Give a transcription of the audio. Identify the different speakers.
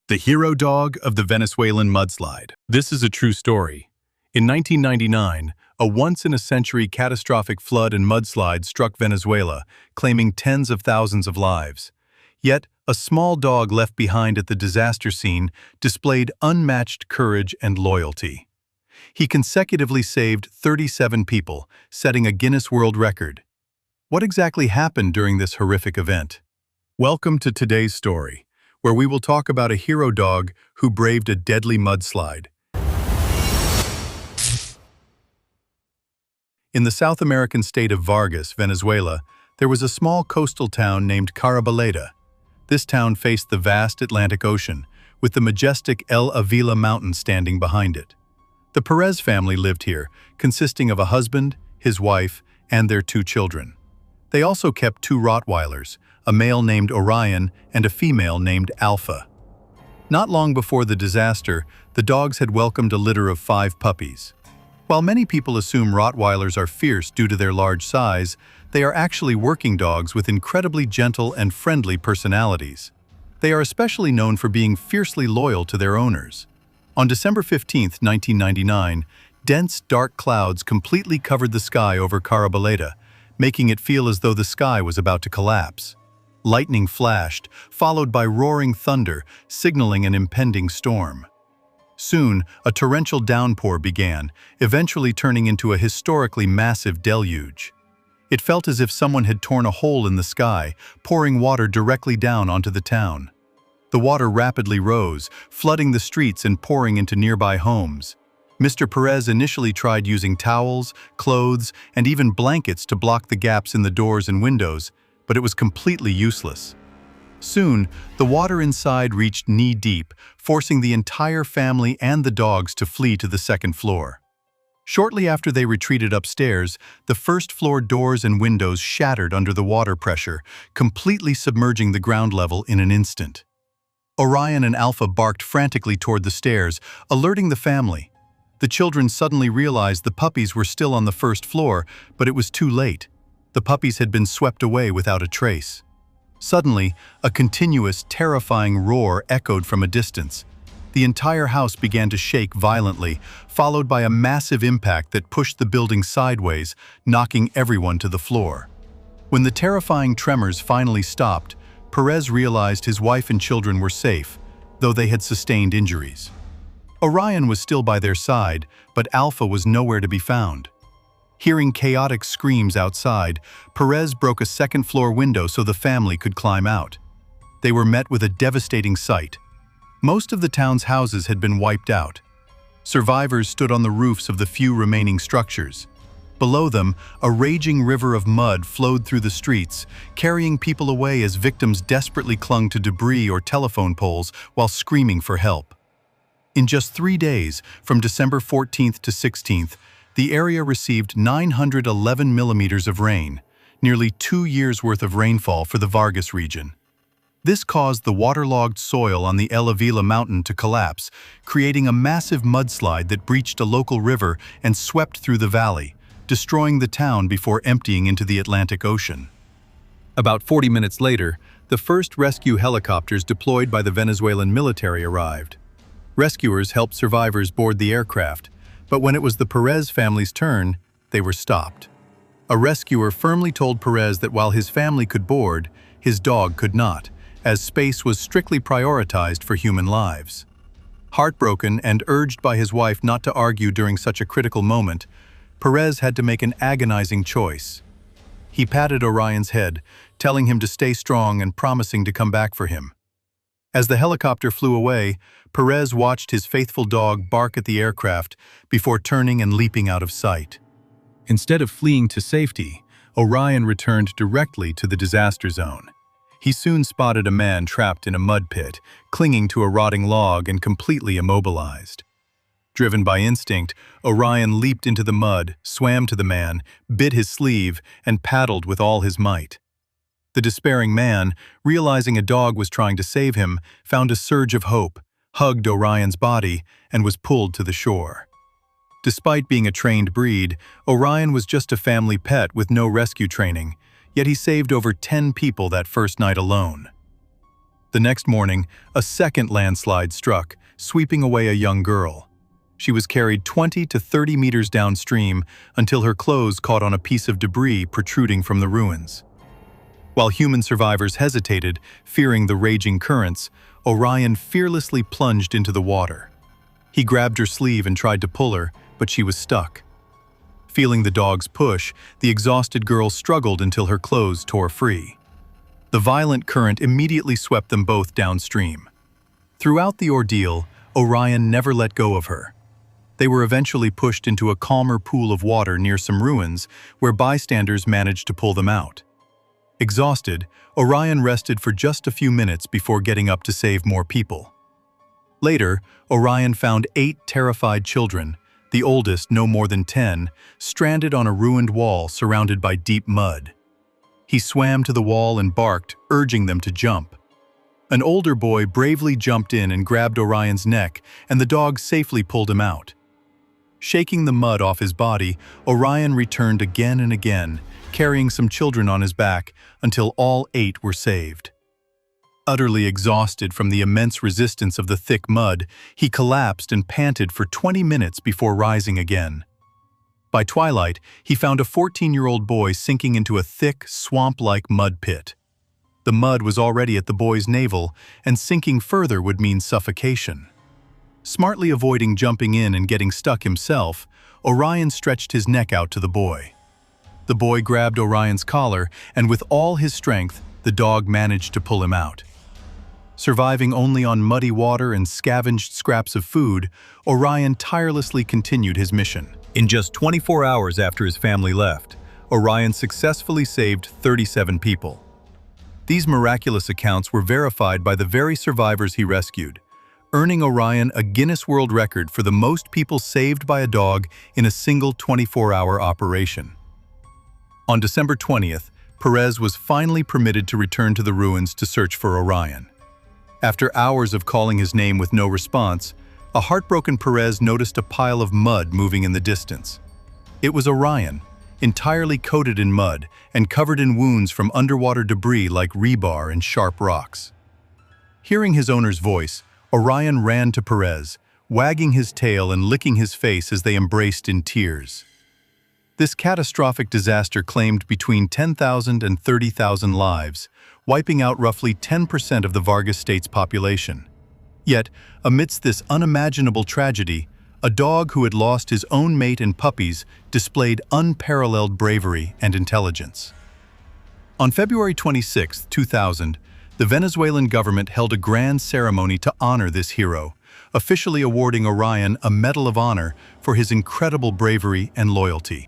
Speaker 1: The hero dog of the Venezuelan mudslide. This is a true story. In 1999, a once-in-a-century catastrophic flood and mudslide struck Venezuela, claiming tens of thousands of lives. Yet, a small dog left behind at the disaster scene displayed unmatched courage and loyalty. He consecutively saved 37 people, setting a Guinness World Record. What exactly happened during this horrific event? Welcome to today's story, where we will talk about a hero dog who braved a deadly mudslide. In the South American state of Vargas, Venezuela, there was a small coastal town named Carabaleta. This town faced the vast Atlantic Ocean, with the majestic El Avila Mountain standing behind it. The Perez family lived here, consisting of a husband, his wife, and their 2 children. They also kept 2 Rottweilers, a male named Orion and a female named Alpha. Not long before the disaster, the dogs had welcomed a litter of 5 puppies. While many people assume Rottweilers are fierce due to their large size, they are actually working dogs with incredibly gentle and friendly personalities. They are especially known for being fiercely loyal to their owners. On December 15, 1999, dense, dark clouds completely covered the sky over Carabaleta, making it feel as though the sky was about to collapse. Lightning flashed, followed by roaring thunder, signaling an impending storm. Soon, a torrential downpour began, eventually turning into a historically massive deluge. It felt as if someone had torn a hole in the sky, pouring water directly down onto the town. The water rapidly rose, flooding the streets and pouring into nearby homes. Mr. Perez initially tried using towels, clothes, and even blankets to block the gaps in the doors and windows, but it was completely useless. Soon, the water inside reached knee-deep, forcing the entire family and the dogs to flee to the second floor. Shortly after they retreated upstairs, the first-floor doors and windows shattered under the water pressure, completely submerging the ground level in an instant. Orion and Alpha barked frantically toward the stairs, alerting the family. The children suddenly realized the puppies were still on the first floor, but it was too late. The puppies had been swept away without a trace. Suddenly, a continuous, terrifying roar echoed from a distance. The entire house began to shake violently, followed by a massive impact that pushed the building sideways, knocking everyone to the floor. When the terrifying tremors finally stopped, Perez realized his wife and children were safe, though they had sustained injuries. Orion was still by their side, but Alpha was nowhere to be found. Hearing chaotic screams outside, Perez broke a second-floor window so the family could climb out. They were met with a devastating sight. Most of the town's houses had been wiped out. Survivors stood on the roofs of the few remaining structures. Below them, a raging river of mud flowed through the streets, carrying people away as victims desperately clung to debris or telephone poles while screaming for help. In just 3 days, from December 14th to 16th, the area received 911 millimeters of rain, nearly 2 years' worth of rainfall for the Vargas region. This caused the waterlogged soil on the El Avila mountain to collapse, creating a massive mudslide that breached a local river and swept through the valley, destroying the town before emptying into the Atlantic Ocean. About 40 minutes later, the first rescue helicopters deployed by the Venezuelan military arrived. Rescuers helped survivors board the aircraft, but when it was the Perez family's turn, they were stopped. A rescuer firmly told Perez that while his family could board, his dog could not, as space was strictly prioritized for human lives. Heartbroken and urged by his wife not to argue during such a critical moment, Perez had to make an agonizing choice. He patted Orion's head, telling him to stay strong and promising to come back for him. As the helicopter flew away, Perez watched his faithful dog bark at the aircraft before turning and leaping out of sight. Instead of fleeing to safety, Orion returned directly to the disaster zone. He soon spotted a man trapped in a mud pit, clinging to a rotting log and completely immobilized. Driven by instinct, Orion leaped into the mud, swam to the man, bit his sleeve, and paddled with all his might. The despairing man, realizing a dog was trying to save him, found a surge of hope, hugged Orion's body, and was pulled to the shore. Despite being a trained breed, Orion was just a family pet with no rescue training, yet he saved over 10 people that first night alone. The next morning, a second landslide struck, sweeping away a young girl. She was carried 20 to 30 meters downstream until her clothes caught on a piece of debris protruding from the ruins. While human survivors hesitated, fearing the raging currents, Orion fearlessly plunged into the water. He grabbed her sleeve and tried to pull her, but she was stuck. Feeling the dog's push, the exhausted girl struggled until her clothes tore free. The violent current immediately swept them both downstream. Throughout the ordeal, Orion never let go of her. They were eventually pushed into a calmer pool of water near some ruins, where bystanders managed to pull them out. Exhausted, Orion rested for just a few minutes before getting up to save more people. Later, Orion found 8 terrified children, the oldest no more than 10, stranded on a ruined wall surrounded by deep mud. He swam to the wall and barked, urging them to jump. An older boy bravely jumped in and grabbed Orion's neck, and the dog safely pulled him out. Shaking the mud off his body, Orion returned again and again, carrying some children on his back until all 8 were saved. Utterly exhausted from the immense resistance of the thick mud, he collapsed and panted for 20 minutes before rising again. By twilight, he found a 14-year-old boy sinking into a thick, swamp-like mud pit. The mud was already at the boy's navel, and sinking further would mean suffocation. Smartly avoiding jumping in and getting stuck himself, Orion stretched his neck out to the boy. The boy grabbed Orion's collar, and with all his strength, the dog managed to pull him out. Surviving only on muddy water and scavenged scraps of food, Orion tirelessly continued his mission. In just 24 hours after his family left, Orion successfully saved 37 people. These miraculous accounts were verified by the very survivors he rescued, earning Orion a Guinness World Record for the most people saved by a dog in a single 24-hour operation. On December 20th, Perez was finally permitted to return to the ruins to search for Orion. After hours of calling his name with no response, a heartbroken Perez noticed a pile of mud moving in the distance. It was Orion, entirely coated in mud and covered in wounds from underwater debris like rebar and sharp rocks. Hearing his owner's voice, Orion ran to Perez, wagging his tail and licking his face as they embraced in tears. This catastrophic disaster claimed between 10,000 and 30,000 lives, wiping out roughly 10% of the Vargas state's population. Yet, amidst this unimaginable tragedy, a dog who had lost his own mate and puppies displayed unparalleled bravery and intelligence. On February 26, 2000, the Venezuelan government held a grand ceremony to honor this hero, officially awarding Orion a Medal of Honor for his incredible bravery and loyalty.